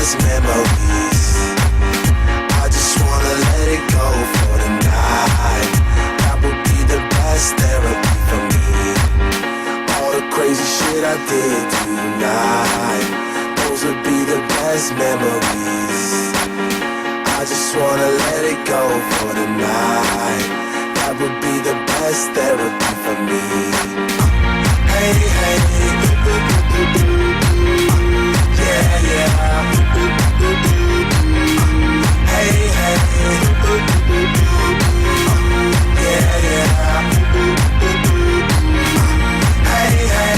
best memories. I just wanna let it go for the night. That would be the best therapy for me. All the crazy shit I did tonight, those would be the best memories. I just wanna let it go for the night. That would be the best therapy for me. Hey, hey, yeah, yeah. Hey, hey, yeah, yeah. Hey, hey,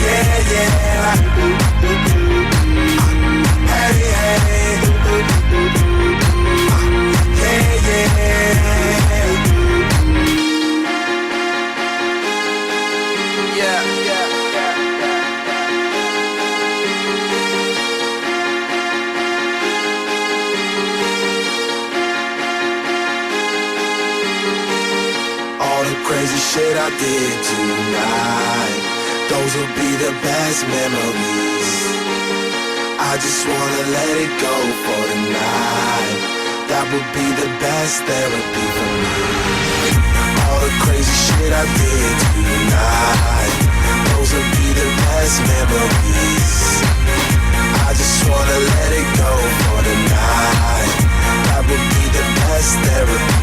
yeah, yeah. Hey, hey, yeah, yeah. All the crazy shit I did tonight, those will be the best memories. I just wanna let it go for the night. That would be the best therapy for me. All the crazy shit I did tonight, those will be the best memories. I just wanna let it go for the night. That would be the best therapy.